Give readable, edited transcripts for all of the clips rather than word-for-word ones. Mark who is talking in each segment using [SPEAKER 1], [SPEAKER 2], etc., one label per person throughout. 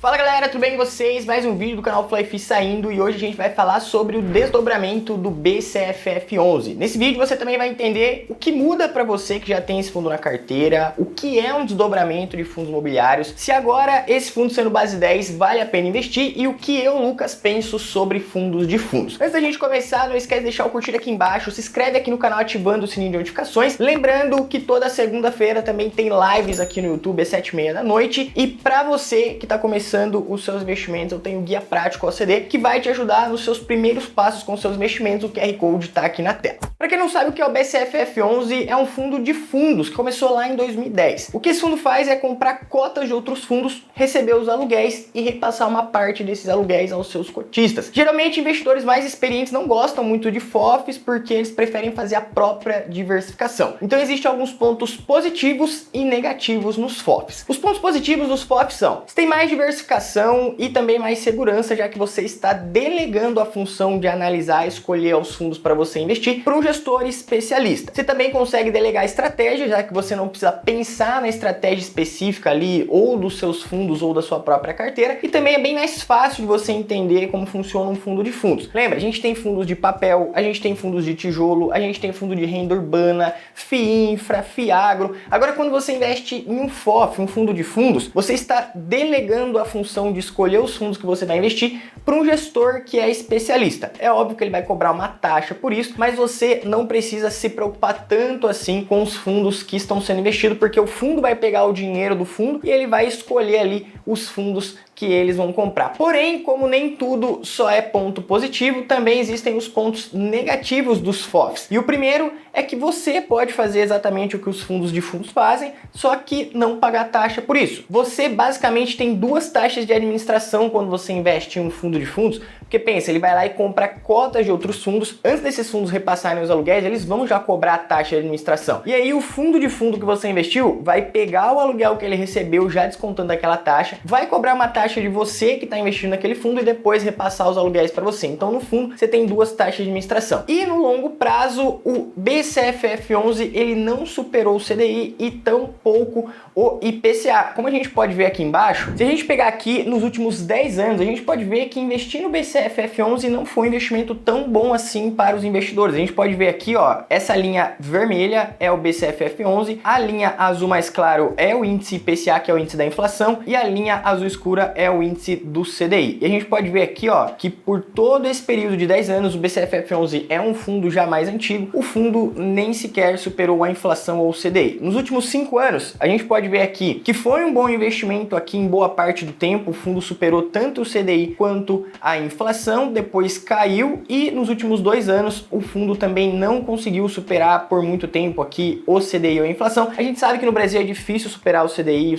[SPEAKER 1] Fala galera, tudo bem com vocês? Mais um vídeo do canal FlyFi saindo e hoje a gente vai falar sobre o desdobramento do BCFF11. Nesse vídeo você também vai entender o que muda para você que já tem esse fundo na carteira, o que é um desdobramento de fundos imobiliários, se agora esse fundo sendo base 10 vale a pena investir e o que eu, Lucas, penso sobre fundos de fundos. Antes da gente começar, não esquece de deixar o curtir aqui embaixo, se inscreve aqui no canal ativando o sininho de notificações, lembrando que toda segunda-feira também tem lives aqui no YouTube às 7h30 da noite e para você que está começando os seus investimentos, eu tenho o Guia Prático OCD que vai te ajudar nos seus primeiros passos com seus investimentos. O QR Code está aqui na tela. Para quem não sabe o que é o BCFF11, é um fundo de fundos que começou lá em 2010. O que esse fundo faz é comprar cotas de outros fundos, receber os aluguéis e repassar uma parte desses aluguéis aos seus cotistas. Geralmente, investidores mais experientes não gostam muito de FOFs porque eles preferem fazer a própria diversificação. Então, existem alguns pontos positivos e negativos nos FOFs. Os pontos positivos dos FOFs são: você tem mais diversificação e também mais segurança, já que você está delegando a função de analisar e escolher os fundos para você investir para um gestor especialista. Você também consegue delegar estratégia, já que você não precisa pensar na estratégia específica ali, ou dos seus fundos ou da sua própria carteira, e também é bem mais fácil de você entender como funciona um fundo de fundos. Lembra, a gente tem fundos de papel, a gente tem fundos de tijolo, a gente tem fundo de renda urbana, FIINFRA, FIAGRO. Agora, quando você investe em um FOF, um fundo de fundos, você está delegando a função de escolher os fundos que você vai investir para um gestor que é especialista. É óbvio que ele vai cobrar uma taxa por isso, mas você não precisa se preocupar tanto assim com os fundos que estão sendo investidos, porque o fundo vai pegar o dinheiro do fundo e ele vai escolher ali os fundos que eles vão comprar. Porém, como nem tudo só é ponto positivo, também existem os pontos negativos dos FOFs. E o primeiro é que você pode fazer exatamente o que os fundos de fundos fazem, só que não pagar taxa por isso. Você basicamente tem duas taxas de administração quando você investe em um fundo de fundos, porque pensa, ele vai lá e compra cotas de outros fundos, antes desses fundos repassarem os aluguéis, eles vão já cobrar a taxa de administração. E aí o fundo de fundo que você investiu vai pegar o aluguel que ele recebeu, já descontando aquela taxa, vai cobrar uma taxa de você que está investindo naquele fundo e depois repassar os aluguéis para você. Então, no fundo, você tem duas taxas de administração. E no longo prazo, o BCFF11 ele não superou o CDI e tampouco o IPCA. Como a gente pode ver aqui embaixo, se a gente pegar aqui nos últimos 10 anos, a gente pode ver que investir no BCFF11 não foi um investimento tão bom assim para os investidores. A gente pode ver aqui, ó, essa linha vermelha é o BCFF11, a linha azul mais claro é o índice IPCA, que é o índice da inflação, e a linha azul escura é o índice do CDI. E a gente pode ver aqui, ó, que por todo esse período de 10 anos, o BCFF11 é um fundo já mais antigo, o fundo nem sequer superou a inflação ou o CDI. Nos últimos 5 anos, a gente pode ver aqui que foi um bom investimento aqui em boa parte do tempo, o fundo superou tanto o CDI quanto a inflação, depois caiu e nos últimos 2 anos o fundo também não conseguiu superar por muito tempo aqui o CDI ou a inflação. A gente sabe que no Brasil é difícil superar o CDI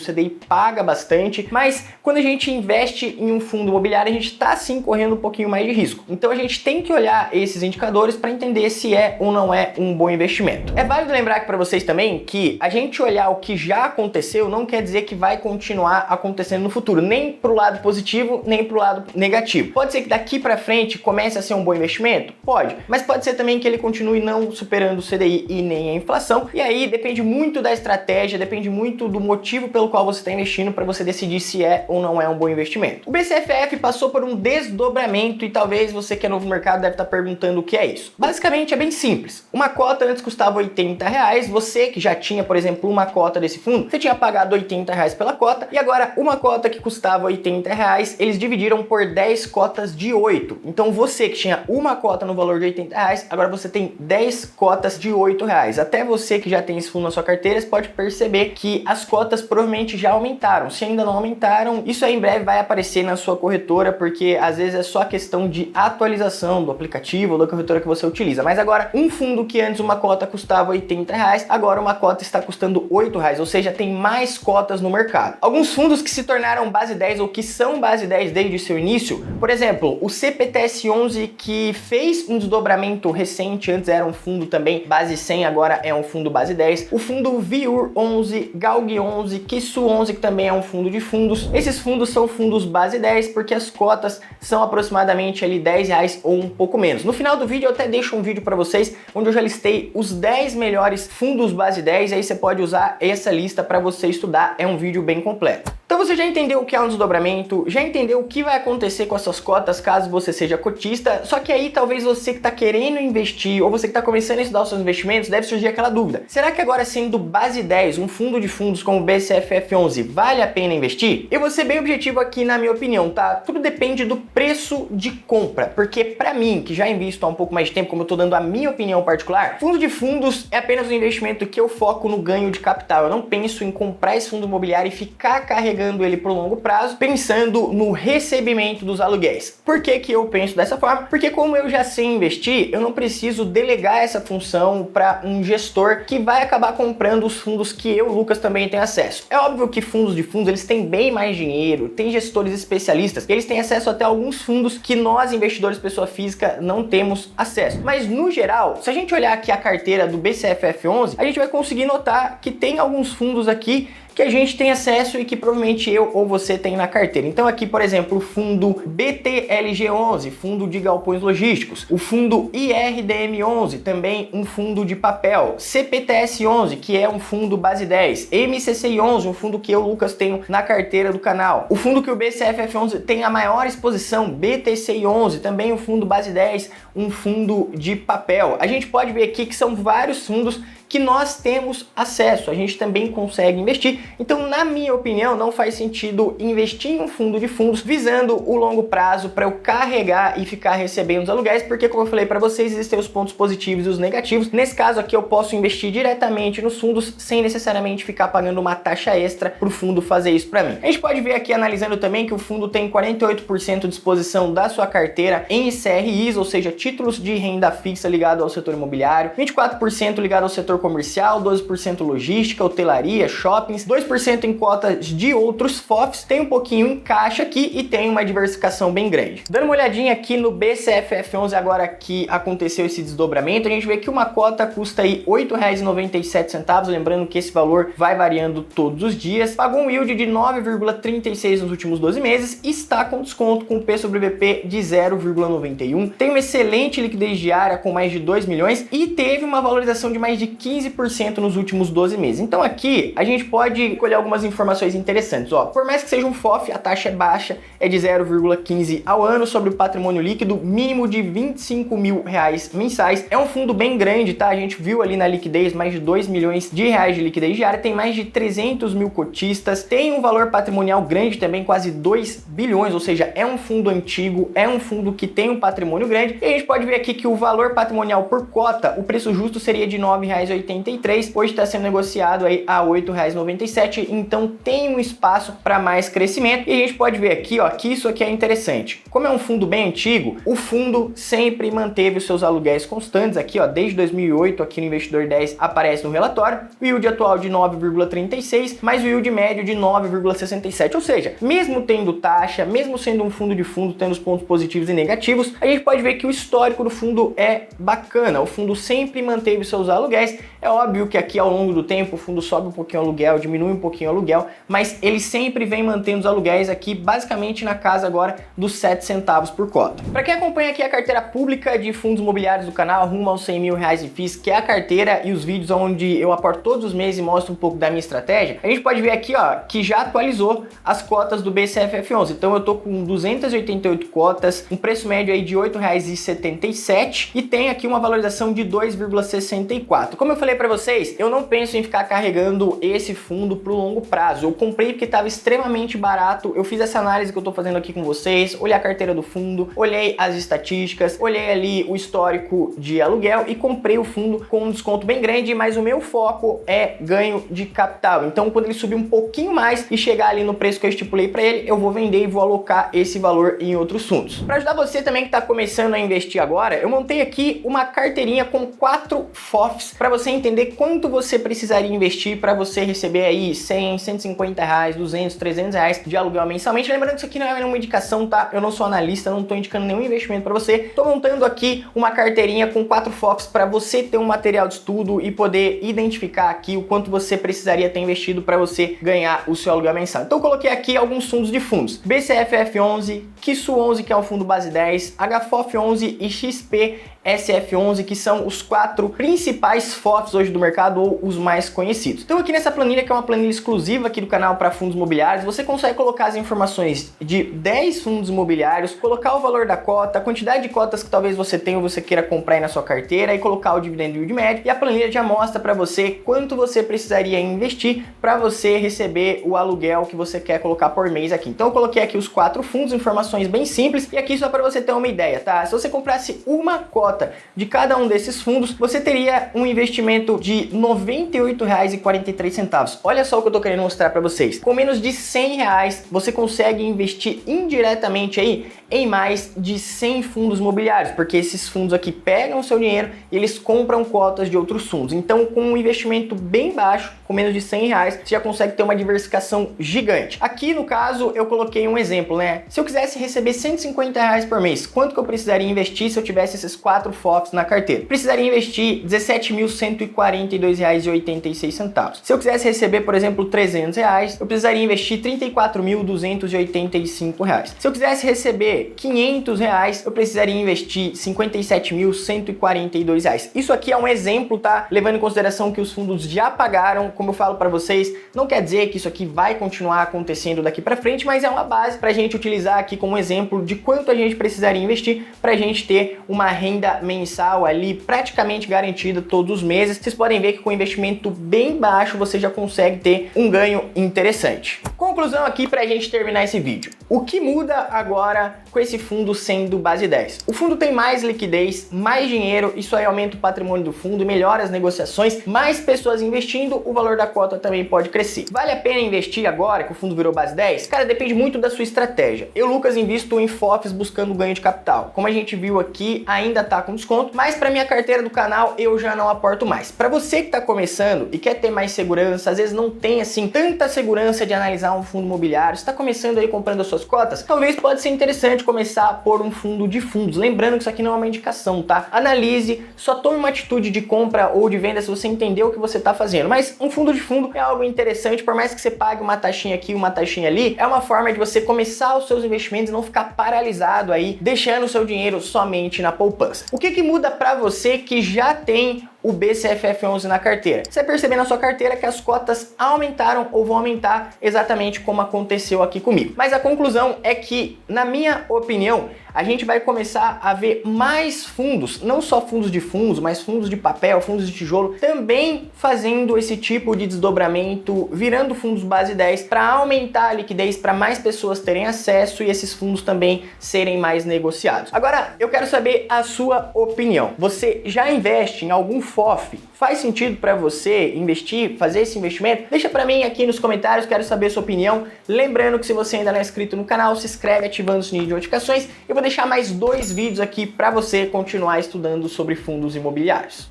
[SPEAKER 1] paga bastante, mas quando a gente investe em um fundo imobiliário, a gente está sim correndo um pouquinho mais de risco. Então a gente tem que olhar esses indicadores para entender se é ou não é um bom investimento. É válido lembrar aqui para vocês também que a gente olhar o que já aconteceu não quer dizer que vai continuar acontecendo no futuro, nem para o lado positivo, nem para o lado negativo. Pode ser que daqui para frente comece a ser um bom investimento? Pode, mas pode ser também que ele continue não superando o CDI e nem a inflação, e aí depende muito da estratégia, depende muito do motivo pelo qual você está investindo para você decidir se é ou não é um bom investimento. O BCFF passou por um desdobramento e talvez você que é novo no mercado deve estar perguntando o que é isso. Basicamente é bem simples. Uma cota antes custava R$80, você que já tinha, por exemplo, uma cota desse fundo, você tinha pagado R$80 pela cota e agora uma cota que custava R$80, eles dividiram por 10 cotas de 8. Então você que tinha uma cota no valor de R$80, agora você tem 10 cotas de R$8. Até você que já tem esse fundo na sua carteira, você pode perceber que as cotas provavelmente já aumentaram. Se ainda não aumentaram, isso aí em breve vai aparecer na sua corretora, porque às vezes é só questão de atualização do aplicativo ou da corretora que você utiliza. Mas agora, um fundo que antes uma cota custava R$80, agora uma cota está custando R$8, ou seja, tem mais cotas no mercado. Alguns fundos que se tornaram base 10 ou que são base 10 desde seu início, por exemplo, o CPTS11 que fez um desdobramento recente, antes era um fundo também base 100, agora é um fundo base 10, o fundo VIUR11, GALG11, KISU11, que também é um fundo de fundos. Esses fundos são fundos base 10 porque as cotas são aproximadamente ali R$10 ou um pouco menos. No final do vídeo eu até deixo um vídeo para vocês onde eu já listei os 10 melhores fundos base 10, aí você pode usar essa lista para você estudar, é um vídeo bem completo. Então você já entendeu o que é um desdobramento, já entendeu o que vai acontecer com as suas cotas caso você seja cotista, só que aí talvez você que está querendo investir ou você que está começando a estudar os seus investimentos, deve surgir aquela dúvida. Será que agora sendo base 10, um fundo de fundos como o BCFF11, vale a pena investir? Eu vou ser bem objetivo aqui na minha opinião, tá? Tudo depende do preço de compra, porque para mim, que já invisto há um pouco mais de tempo, como eu estou dando a minha opinião particular, fundo de fundos é apenas um investimento que eu foco no ganho de capital. Eu não penso em comprar esse fundo imobiliário e ficar carregando ele por longo prazo, pensando no recebimento dos aluguéis. Por que que eu penso dessa forma? Porque como eu já sei investir, eu não preciso delegar essa função para um gestor que vai acabar comprando os fundos que eu, Lucas, também tenho acesso. É óbvio que fundos de fundos, eles têm bem mais dinheiro, tem gestores especialistas, eles têm acesso até a alguns fundos que nós, investidores pessoa física, não temos acesso. Mas no geral, se a gente olhar aqui a carteira do BCFF11, a gente vai conseguir notar que tem alguns fundos aqui que a gente tem acesso e que provavelmente eu ou você tem na carteira. Então aqui, por exemplo, o fundo BTLG11, fundo de galpões logísticos, o fundo IRDM11, também um fundo de papel, CPTS11, que é um fundo base 10, MCCI11, um fundo que eu, Lucas, tenho na carteira do canal, o fundo que o BCFF11 tem a maior exposição, BTCI11, também um fundo base 10, um fundo de papel. A gente pode ver aqui que são vários fundos que nós temos acesso, a gente também consegue investir. Então, na minha opinião, não faz sentido investir em um fundo de fundos visando o longo prazo para eu carregar e ficar recebendo os aluguéis, porque como eu falei para vocês, existem os pontos positivos e os negativos. Nesse caso aqui, eu posso investir diretamente nos fundos sem necessariamente ficar pagando uma taxa extra para o fundo fazer isso para mim. A gente pode ver aqui, analisando também, que o fundo tem 48% de exposição da sua carteira em CRIs, ou seja, títulos de renda fixa ligado ao setor imobiliário, 24% ligado ao setor comercial, 12% logística, hotelaria, shoppings, 2% em cotas de outros FOFs, tem um pouquinho em caixa aqui e tem uma diversificação bem grande. Dando uma olhadinha aqui no BCFF11, agora que aconteceu esse desdobramento, a gente vê que uma cota custa aí R$ 8,97, lembrando que esse valor vai variando todos os dias, pagou um yield de 9,36 nos últimos 12 meses e está com desconto com P sobre VP de 0,91, tem uma excelente liquidez diária com mais de 2 milhões e teve uma valorização de mais de 15% nos últimos 12 meses. Então aqui a gente pode colher algumas informações interessantes. Ó, por mais que seja um FOF, a taxa é baixa, é de 0,15 ao ano sobre o patrimônio líquido mínimo de R$25 mil mensais. É um fundo bem grande, tá? A gente viu ali na liquidez mais de 2 milhões de reais de liquidez diária, tem mais de 300 mil cotistas, tem um valor patrimonial grande também, quase 2 bilhões, ou seja, é um fundo antigo, é um fundo que tem um patrimônio grande. E a gente pode ver aqui que o valor patrimonial por cota, o preço justo seria de R$ 9,83, hoje está sendo negociado aí a R$ 8,97, então tem um espaço para mais crescimento. E a gente pode ver aqui, ó, que isso aqui é interessante. Como é um fundo bem antigo, o fundo sempre manteve os seus aluguéis constantes aqui, ó, desde 2008, aqui no Investidor 10 aparece no relatório, o yield atual de 9,36, mais o yield médio de 9,67, ou seja, mesmo tendo taxa, mesmo sendo um fundo de fundo, tendo os pontos positivos e negativos, a gente pode ver que o histórico do fundo é bacana, o fundo sempre manteve os seus aluguéis. É óbvio que aqui ao longo do tempo o fundo sobe um pouquinho o aluguel, diminui um pouquinho o aluguel, mas ele sempre vem mantendo os aluguéis aqui basicamente na casa agora dos 7 centavos por cota. Para quem acompanha aqui a carteira pública de fundos imobiliários do canal, rumo aos 100 mil reais em FIIs, que é a carteira e os vídeos onde eu aporto todos os meses e mostro um pouco da minha estratégia, a gente pode ver aqui, ó, que já atualizou as cotas do BCFF11. Então eu tô com 288 cotas, um preço médio aí de R$ 8,77 e tem aqui uma valorização de 2,64. Como eu falei para vocês, eu não penso em ficar carregando esse fundo pro longo prazo. Eu comprei porque estava extremamente barato. Eu fiz essa análise que eu tô fazendo aqui com vocês, olhei a carteira do fundo, olhei as estatísticas, olhei ali o histórico de aluguel e comprei o fundo com um desconto bem grande, mas o meu foco é ganho de capital. Então, quando ele subir um pouquinho mais e chegar ali no preço que eu estipulei para ele, eu vou vender e vou alocar esse valor em outros fundos. Para ajudar você também que está começando a investir agora, eu montei aqui uma carteirinha com 4 FOFs para você entender quanto você precisaria investir para você receber aí 100, 150 reais, 200, 300 reais de aluguel mensalmente. Lembrando que isso aqui não é nenhuma indicação, tá? Eu não sou analista, não estou indicando nenhum investimento para você. Estou montando aqui uma carteirinha com 4 FOFs para você ter um material de estudo e poder identificar aqui o quanto você precisaria ter investido para você ganhar o seu aluguel mensal. Então eu coloquei aqui alguns fundos de fundos: BCFF11, KISU11, que é o fundo base 10, HFOF11 e XP SF11, que são os 4 principais FOFs hoje do mercado ou os mais conhecidos. Então aqui nessa planilha, que é uma planilha exclusiva aqui do canal para fundos imobiliários, você consegue colocar as informações de 10 fundos imobiliários, colocar o valor da cota, a quantidade de cotas que talvez você tenha ou você queira comprar aí na sua carteira e colocar o dividend yield médio, e a planilha já mostra para você quanto você precisaria investir para você receber o aluguel que você quer colocar por mês aqui. Então eu coloquei aqui os 4 fundos, informações bem simples, e aqui só para você ter uma ideia, tá? Se você comprasse uma cota de cada um desses fundos, você teria um investimento de R$ 98,43. Olha só o que eu tô querendo mostrar para vocês. Com menos de R$100, você consegue investir indiretamente aí em mais de 100 fundos imobiliários, porque esses fundos aqui pegam o seu dinheiro e eles compram cotas de outros fundos. Então, com um investimento bem baixo, com menos de R$100, você já consegue ter uma diversificação gigante. Aqui, no caso, eu coloquei um exemplo, né? Se eu quisesse receber R$150 por mês, quanto que eu precisaria investir se eu tivesse esses 4 FOFs na carteira? Precisaria investir R$17.142,86. Se eu quisesse receber, por exemplo, R$300, eu precisaria investir R$34.285. Se eu quisesse receber R$500, eu precisaria investir R$57.142. Isso aqui é um exemplo, tá? Levando em consideração que os fundos já pagaram, como eu falo para vocês, não quer dizer que isso aqui vai continuar acontecendo daqui para frente, mas é uma base para a gente utilizar aqui como exemplo de quanto a gente precisaria investir para a gente ter uma renda mensal ali praticamente garantida todos os meses. Vocês podem ver que com investimento bem baixo você já consegue ter um ganho interessante. Conclusão aqui para a gente terminar esse vídeo. O que muda agora com esse fundo sendo base 10? O fundo tem mais liquidez, mais dinheiro, isso aí aumenta o patrimônio do fundo, melhora as negociações, mais pessoas investindo, o valor da cota também pode crescer. Vale a pena investir agora que o fundo virou base 10? Cara, depende muito da sua estratégia. Eu, Lucas, invisto em FOFs buscando ganho de capital. Como a gente viu aqui, ainda tá com desconto, mas para minha carteira do canal eu já não aporto mais. Para você que tá começando e quer ter mais segurança, às vezes não tem assim tanta segurança de analisar um fundo imobiliário, está começando aí comprando as suas cotas, talvez pode ser interessante começar por um fundo de fundos. Lembrando que isso aqui não é uma indicação, tá? Analise, só tome uma atitude de compra ou de venda se você entender o que você está fazendo. Mas um fundo de fundo é algo interessante, por mais que você pague uma taxinha aqui, uma taxinha ali, é uma forma de você começar os seus investimentos e não ficar paralisado aí, deixando o seu dinheiro somente na poupança. O que muda para você que já tem o BCFF11 na carteira? Você vai perceber na sua carteira que as cotas aumentaram ou vão aumentar exatamente como aconteceu aqui comigo. Mas a conclusão é que, na minha opinião, a gente vai começar a ver mais fundos, não só fundos de fundos, mas fundos de papel, fundos de tijolo, também fazendo esse tipo de desdobramento, virando fundos base 10 para aumentar a liquidez, para mais pessoas terem acesso e esses fundos também serem mais negociados. Agora, eu quero saber a sua opinião. Você já investe em algum FOF? Faz sentido para você investir, fazer esse investimento? Deixa para mim aqui nos comentários, quero saber a sua opinião. Lembrando que se você ainda não é inscrito no canal, se inscreve ativando o sininho de notificações. Eu vou deixar mais 2 vídeos aqui para você continuar estudando sobre fundos imobiliários.